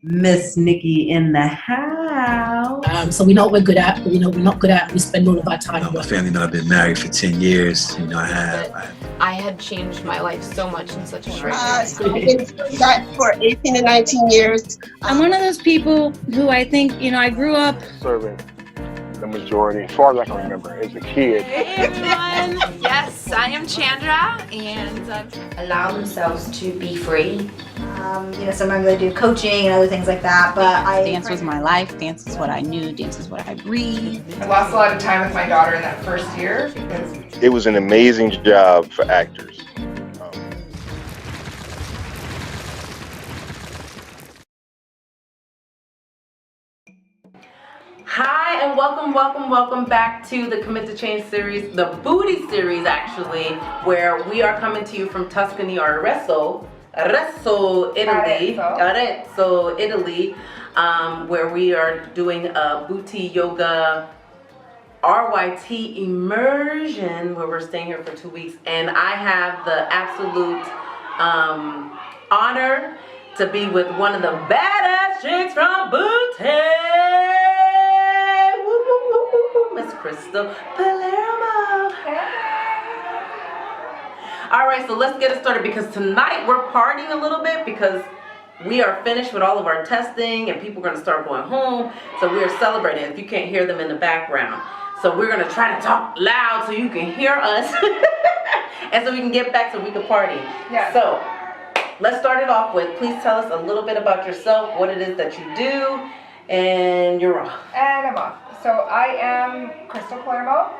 Miss Nikki in the house. So we know what we're good at, but we know we're not good at. We spend all of our time. My family know I've been married for 10 years. I have. I had changed my life so much in such a short I've been doing that for 18 to 19 years. I'm one of those people who I think, I grew up serving the majority, as far as I can remember, as a kid. Hey everyone! Yes, I am Chandra, and allow themselves to be free. Sometimes I do coaching and other things like that, but dance was my life, dance is what I knew, dance is what I breathed. I lost a lot of time with my daughter in that first year because it was an amazing job for actors. Hi, and welcome back to the Commit to Change series, the Buti Series actually, where we are coming to you from Tuscany, or Arezzo, Italy, where we are doing a Buti Yoga RYT immersion, where we're staying here for 2 weeks, and I have the absolute honor to be with one of the badass chicks from Buti, Miss Crystal Palermo. All right, so let's get it started, because tonight we're partying a little bit because we are finished with all of our testing and people are going to start going home. So we are celebrating if you can't hear them in the background. So we're going to try to talk loud so you can hear us and so we can get back so we can party. Yeah. So let's start it off with, please tell us a little bit about yourself, what it is that you do, and you're off. And I'm off. So I am Crystal Palermo.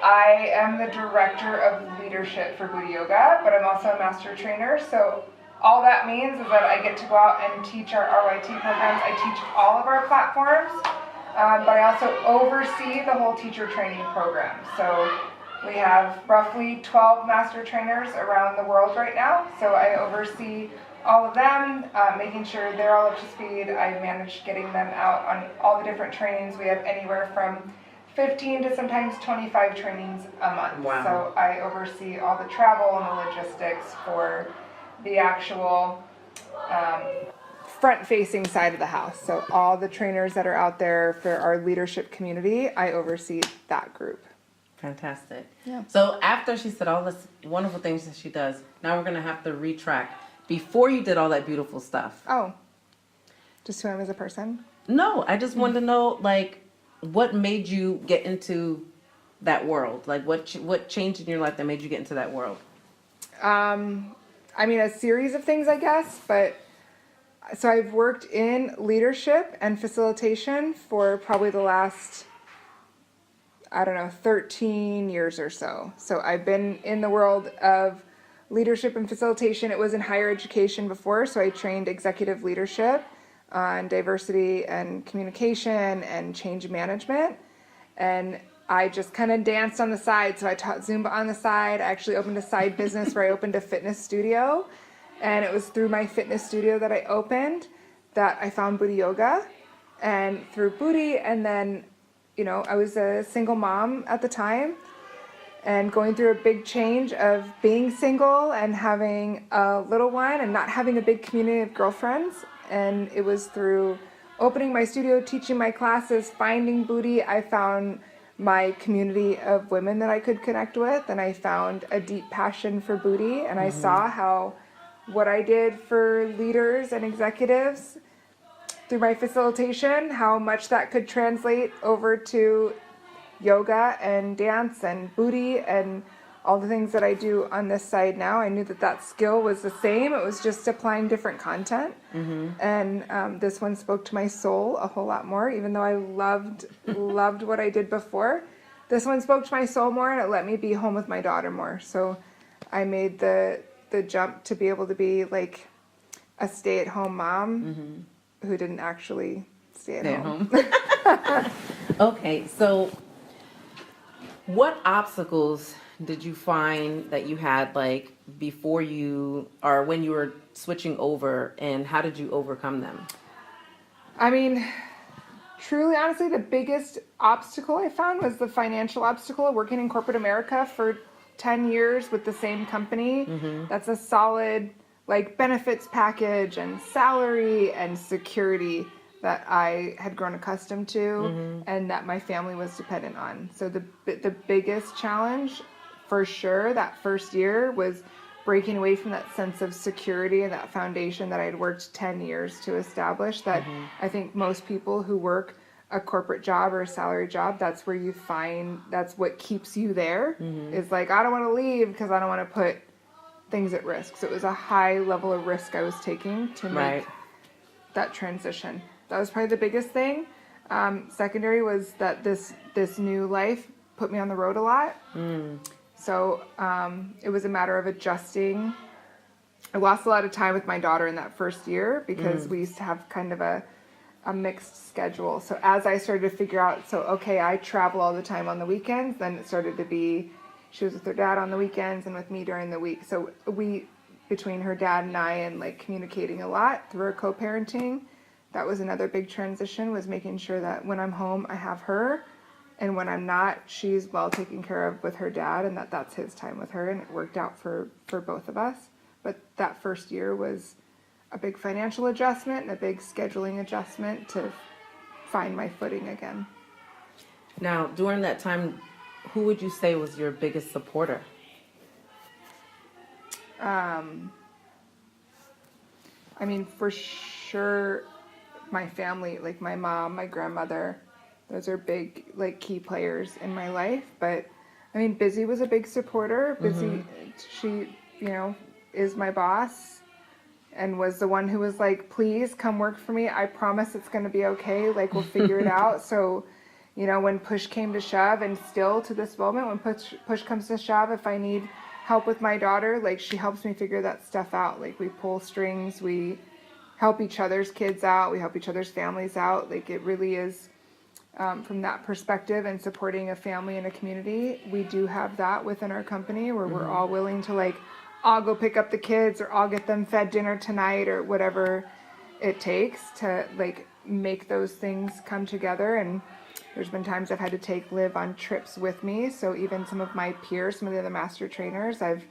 I am the director of leadership for Buti Yoga, but I'm also a master trainer. So all that means is that I get to go out and teach our RYT programs. I teach all of our platforms, but I also oversee the whole teacher training program. So we have roughly 12 master trainers around the world right now. So I oversee all of them, making sure they're all up to speed. I manage getting them out on all the different trainings. We have anywhere from 15 to sometimes 25 trainings a month. Wow. So I oversee all the travel and the logistics for the actual front-facing side of the house. So all the trainers that are out there for our leadership community, I oversee that group. Fantastic. Yeah. So after she said all this wonderful things that she does, now we're going to have to retrack. Before you did all that beautiful stuff. Oh, just who I am as a person? No, I just wanted to know, like, what made you get into that world? Like, what changed in your life that made you get into that world? I mean, a series of things, I guess, but so I've worked in leadership and facilitation for probably the last, 13 years or so. So I've been in the world of leadership and facilitation. It was in higher education before, so I trained executive leadership on diversity and communication and change management. And I just kind of danced on the side. So I taught Zumba on the side. I actually opened a side business where I opened a fitness studio. And it was through my fitness studio that I opened that I found Buti Yoga. And through Buti, and then, I was a single mom at the time and going through a big change of being single and having a little one and not having a big community of girlfriends. And it was through opening my studio, teaching my classes, finding Buti, I found my community of women that I could connect with, and I found a deep passion for Buti, and I saw how what I did for leaders and executives through my facilitation, how much that could translate over to yoga and dance and Buti and all the things that I do on this side now. I knew that skill was the same. It was just applying different content. Mm-hmm. And this one spoke to my soul a whole lot more, even though I loved what I did before. This one spoke to my soul more, and it let me be home with my daughter more. So I made the jump to be able to be like a stay-at-home mom who didn't actually stay at home. Okay, so what obstacles did you find that you had, like, before you, or when you were switching over, and how did you overcome them? I mean, truly, honestly, the biggest obstacle I found was the financial obstacle of working in corporate America for 10 years with the same company. Mm-hmm. That's a solid like benefits package and salary and security that I had grown accustomed to and that my family was dependent on. So the biggest challenge for sure that first year was breaking away from that sense of security and that foundation that I had worked 10 years to establish, that I think most people who work a corporate job or a salary job, that's where you find, that's what keeps you there. Is like, I don't want to leave because I don't want to put things at risk. So it was a high level of risk I was taking to make that transition. That was probably the biggest thing. Secondary was that this new life put me on the road a lot. So it was a matter of adjusting. I lost a lot of time with my daughter in that first year because we used to have kind of a mixed schedule. So as I started to figure out, so okay, I travel all the time on the weekends, then it started to be, she was with her dad on the weekends and with me during the week. So we, between her dad and I, and like communicating a lot through our co-parenting, that was another big transition, was making sure that when I'm home, I have her. And when I'm not, she's well taken care of with her dad, and that's his time with her, and it worked out for both of us. But that first year was a big financial adjustment and a big scheduling adjustment to find my footing again. Now, during that time, who would you say was your biggest supporter? I mean, for sure, my family, like my mom, my grandmother, those are big, like, key players in my life. But I mean, Busy was a big supporter. Busy, she, you know, is my boss and was the one who was like, please come work for me. I promise it's going to be okay. Like, we'll figure it out. So, you know, when push came to shove, and still to this moment, when push comes to shove, if I need help with my daughter, like, she helps me figure that stuff out. Like, we pull strings, we help each other's kids out, we help each other's families out. Like, it really is, from that perspective, and supporting a family and a community, we do have that within our company where we're all willing to, like, I'll go pick up the kids, or I'll get them fed dinner tonight, or whatever it takes to, like, make those things come together. And there's been times I've had to take Liv on trips with me. So even some of my peers, some of the other master trainers, I've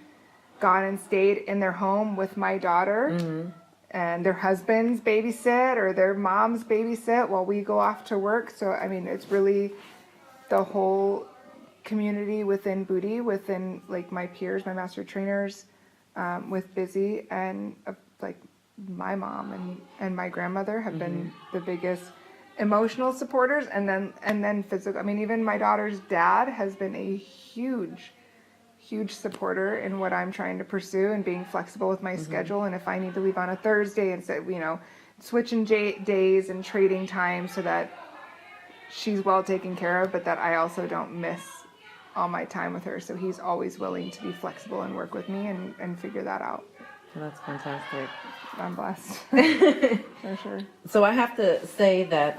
gone and stayed in their home with my daughter, and their husbands babysit or their moms babysit while we go off to work. So, I mean, it's really the whole community within Buti, within, like, my peers, my master trainers, with Busy, and like my mom and my grandmother have been the biggest emotional supporters, and then physical. I mean, even my daughter's dad has been a huge supporter in what I'm trying to pursue, and being flexible with my schedule. And if I need to leave on a Thursday, and so, you know, switching days and trading time so that she's well taken care of, but that I also don't miss all my time with her. So he's always willing to be flexible and work with me and figure that out. Well, that's fantastic. I'm blessed. For sure. So I have to say that,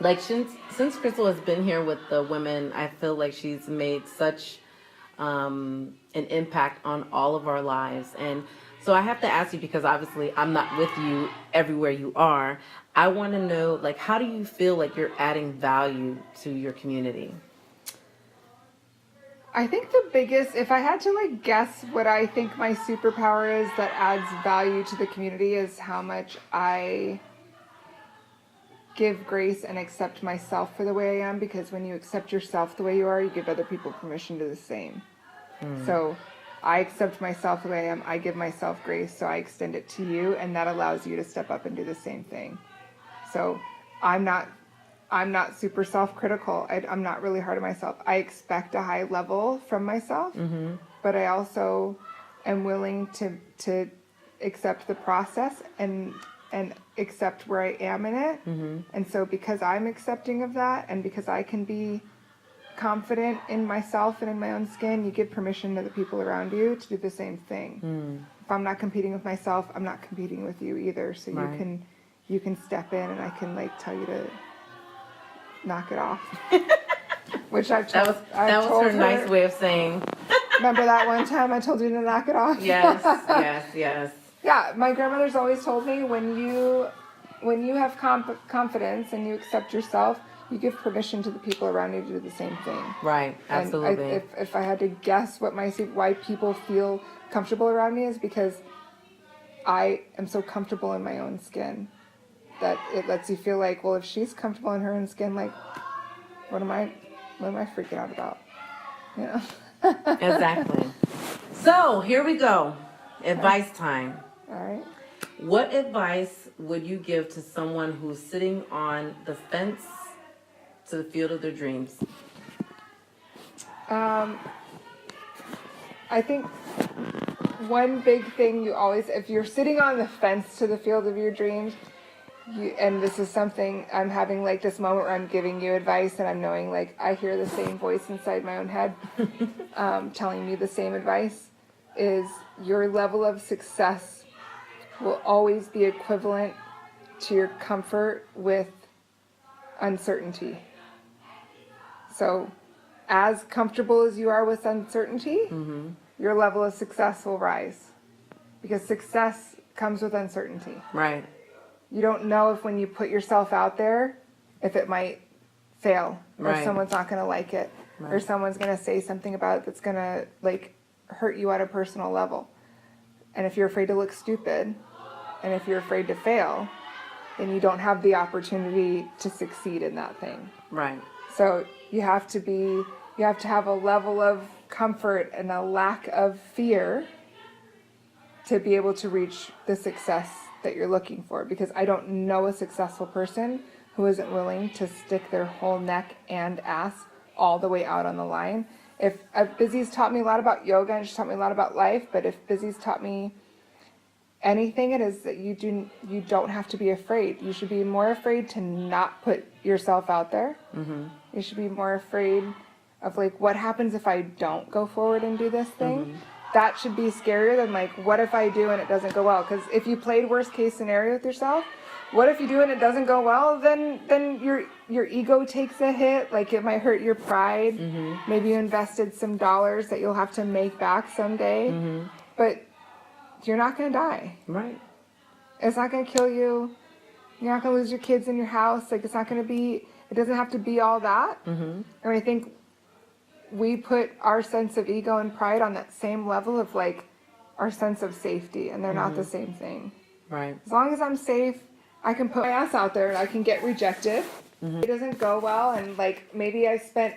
like, since Crystal has been here with the women, I feel like she's made such an impact on all of our lives. And so I have to ask you, because obviously I'm not with you everywhere you are, I want to know, like, how do you feel like you're adding value to your community? I think the biggest, if I had to, like, guess what I think my superpower is that adds value to the community, is how much I give grace and accept myself for the way I am. Because when you accept yourself the way you are, you give other people permission to do the same. So I accept myself the way I am, I give myself grace, so I extend it to you, and that allows you to step up and do the same thing. So I'm not super self-critical. I'm not really hard on myself. I expect a high level from myself, but I also am willing to accept the process and accept where I am in it. And so because I'm accepting of that, and because I can be confident in myself and in my own skin, you give permission to the people around you to do the same thing. If I'm not competing with myself, I'm not competing with you either. So you can step in, and I can, like, tell you to knock it off. Which I've told, that was her nice way of saying. Remember that one time I told you to knock it off? Yes. Yeah, my grandmother's always told me, when you have confidence and you accept yourself, you give permission to the people around you to do the same thing. Right, absolutely. And if I had to guess why people feel comfortable around me, is because I am so comfortable in my own skin that it lets you feel like, well, if she's comfortable in her own skin, like, what am I freaking out about? You know? Exactly. So here we go. Advice time. All right. What advice would you give to someone who's sitting on the fence to the field of their dreams? I think one big thing you always, if you're sitting on the fence to the field of your dreams, and this is something I'm having like this moment where I'm giving you advice and I'm knowing like I hear the same voice inside my own head telling me the same advice, is your level of success will always be equivalent to your comfort with uncertainty. So as comfortable as you are with uncertainty, your level of success will rise, because success comes with uncertainty. Right. You don't know if when you put yourself out there, if it might fail, or Right. if someone's not going to like it, or Right. someone's going to say something about it that's going to like hurt you at a personal level. And if you're afraid to look stupid, and if you're afraid to fail, then you don't have the opportunity to succeed in that thing. Right. So you have to have a level of comfort and a lack of fear to be able to reach the success that you're looking for. Because I don't know a successful person who isn't willing to stick their whole neck and ass all the way out on the line. If Busy's taught me a lot about yoga and she's taught me a lot about life, but if Busy's taught me anything, it is that you don't have to be afraid. You should be more afraid to not put yourself out there. You should be more afraid of like, what happens if I don't go forward and do this thing? That should be scarier than like, what if I do and it doesn't go well? Because if you played worst case scenario with yourself, what if you do and it doesn't go well? Then your ego takes a hit. Like it might hurt your pride. Maybe you invested some dollars that you'll have to make back someday. But you're not going to die. Right. It's not going to kill you. You're not going to lose your kids in your house. Like, it's not going to be, it doesn't have to be all that. And I think we put our sense of ego and pride on that same level of like our sense of safety, and they're not the same thing. Right. As long as I'm safe, I can put my ass out there and I can get rejected. It doesn't go well, and like maybe I spent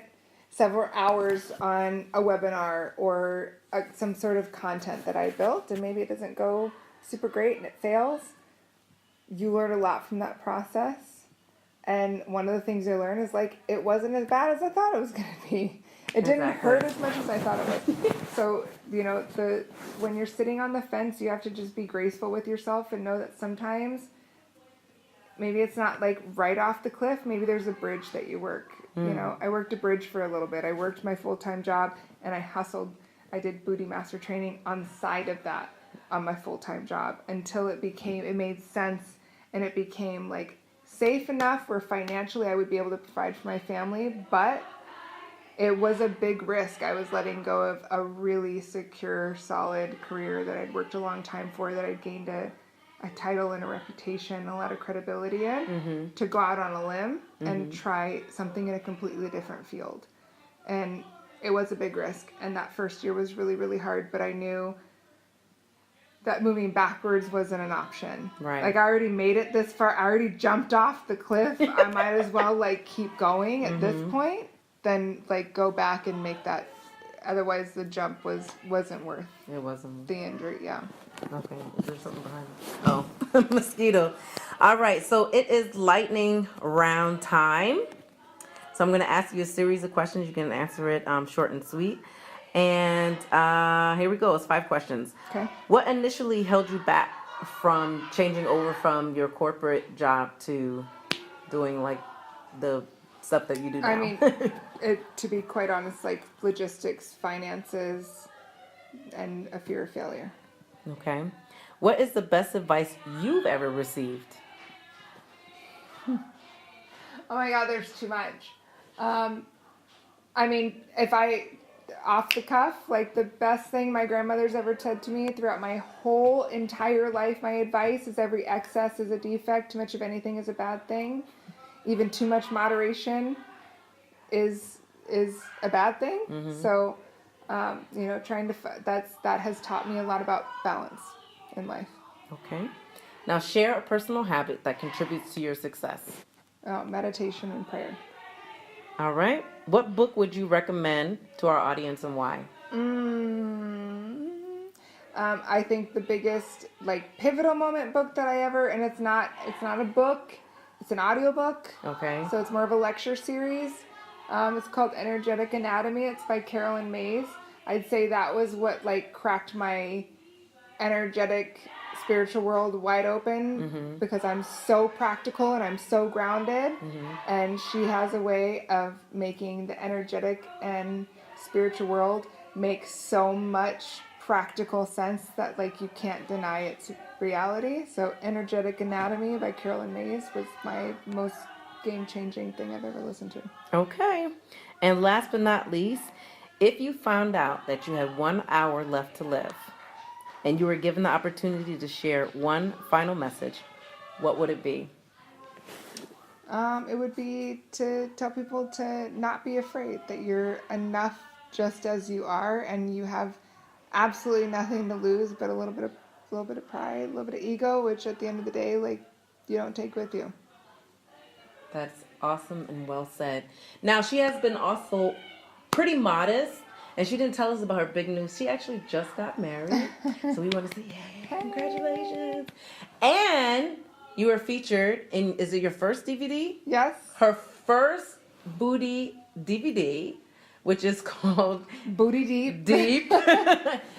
several hours on a webinar or some sort of content that I built, and maybe it doesn't go super great and it fails. You learn a lot from that process. And one of the things I learned is like, it wasn't as bad as I thought it was going to be. It didn't hurt as much as I thought it would. So, you know, when you're sitting on the fence, you have to just be graceful with yourself and know that sometimes maybe it's not like right off the cliff. Maybe there's a bridge that you work. You know, I worked a bridge for a little bit. I worked my full-time job and I hustled. I did Buti Master training on the side of that on my full-time job until it made sense, and it became like safe enough where financially I would be able to provide for my family, but it was a big risk. I was letting go of a really secure, solid career that I'd worked a long time for, that I'd gained a title and a reputation, a lot of credibility in, to go out on a limb and try something in a completely different field. And it was a big risk. And that first year was really, really hard, but I knew that moving backwards wasn't an option. Right. Like I already made it this far. I already jumped off the cliff. I might as well like keep going at this point than like go back and make that. Otherwise the jump wasn't worth It wasn't. the injury. Yeah. Okay, is there something behind it? Oh, mosquito. All right, so it is lightning round time. So I'm going to ask you a series of questions. You can answer it short and sweet. And here we go. It's 5 questions. Okay. What initially held you back from changing over from your corporate job to doing like the stuff that you do now? I mean, to be quite honest, like logistics, finances, and a fear of failure. Okay. What is the best advice you've ever received? Oh my God, there's too much. I mean, off the cuff, like the best thing my grandmother's ever said to me throughout my whole entire life, my advice is every excess is a defect, too much of anything is a bad thing. Even too much moderation is a bad thing. So, you know, that has taught me a lot about balance in life. Okay. Now share a personal habit that contributes to your success. Meditation and prayer. All right. What book would you recommend to our audience and why? I think the biggest pivotal moment book that I ever, and it's not a book, it's an audiobook. Okay. So it's more of a lecture series. It's called Energetic Anatomy. It's by Carolyn Myss. I'd say that was what cracked my energetic spiritual world wide open, because I'm so practical and I'm so grounded, and she has a way of making the energetic and spiritual world make so much practical sense that you can't deny its reality. So Energetic Anatomy by Carolyn Myss was my most game-changing thing I've ever listened to. Okay. And last but not least, if you found out that you had 1 hour left to live and you were given the opportunity to share one final message, what would it be? It would be to tell people to not be afraid, that you're enough just as you are, and you have absolutely nothing to lose but a little bit of pride, a little bit of ego, which at the end of the day, you don't take with you. That's awesome and well said. Now, she has been also pretty modest, and she didn't tell us about her big news. She actually just got married. So we want to say, yay, congratulations. And you were featured in, is it your first DVD? Yes. Her first Buti DVD, which is called Buti Deep. Deep.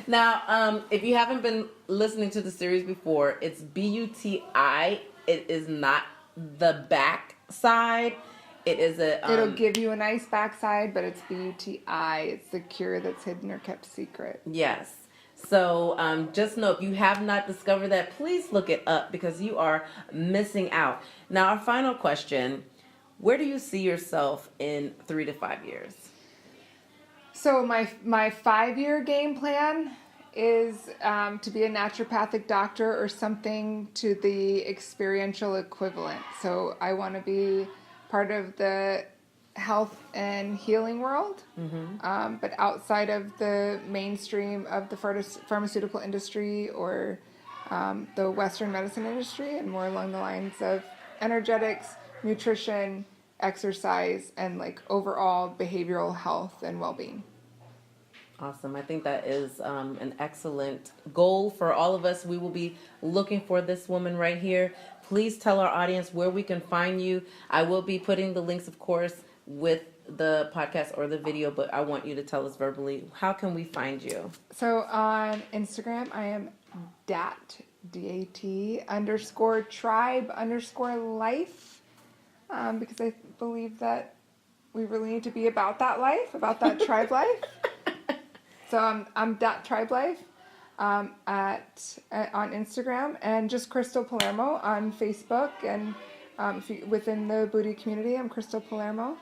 Now, if you haven't been listening to the series before, it's BUTI. It is not the back side. It is a. It'll give you a nice backside, but it's BUTI. It's the cure that's hidden or kept secret. Yes. So just know, if you have not discovered that, please look it up, because you are missing out. Now, our final question: where do you see yourself in 3 to 5 years? So my 5-year game plan is to be a naturopathic doctor or something to the experiential equivalent. So I want to be part of the health and healing world, but outside of the mainstream of the pharmaceutical industry or the Western medicine industry, and more along the lines of energetics, nutrition, exercise, and overall behavioral health and well-being. Awesome. I think that is an excellent goal for all of us. We will be looking for this woman right here. Please tell our audience where we can find you. I will be putting the links, of course, with the podcast or the video, but I want you to tell us verbally, how can we find you? So on Instagram, I am DAT, D-A-T, _tribe_life, because I believe that we really need to be about that life, about that tribe life. So I'm DAT Tribe Life on Instagram, and just Crystal Palermo on Facebook, and if you, within the Buti community, I'm Crystal Palermo.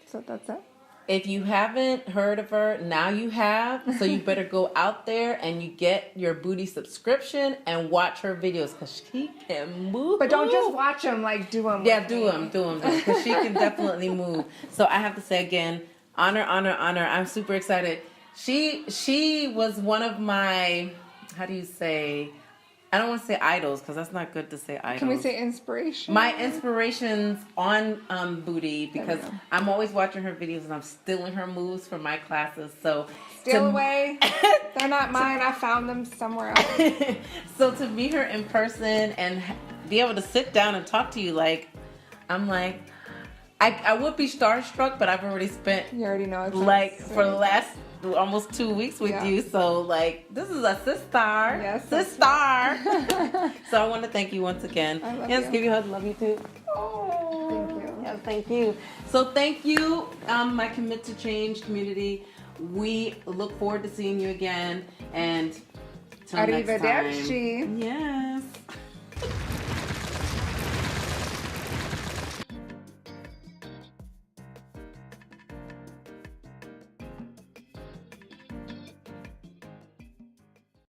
So that's it. If you haven't heard of her, now you have. So you better go out there and you get your Buti subscription and watch her videos, because she can move. But don't just watch them, do them. Yeah, do them, because she can definitely move. So I have to say again, honor. I'm super excited. She was one of my, how do you say, I don't want to say idols, because that's not good to say idols. Can we say inspiration? My inspirations on Buti, because I'm always watching her videos and I'm stealing her moves for my classes. So Steal away. They're not mine. I found them somewhere else. So to meet her in person and be able to sit down and talk to you, I would be starstruck, but I've already spent, you already know, for the last almost 2 weeks with you, so this is a sister. Yes, sister. So I want to thank you once again. I love yes, you. give you a hug. Love you too. Oh, thank you. Yes, thank you. So thank you, my Commit to Change community. We look forward to seeing you again, and till next time. Arrivederci. Yes.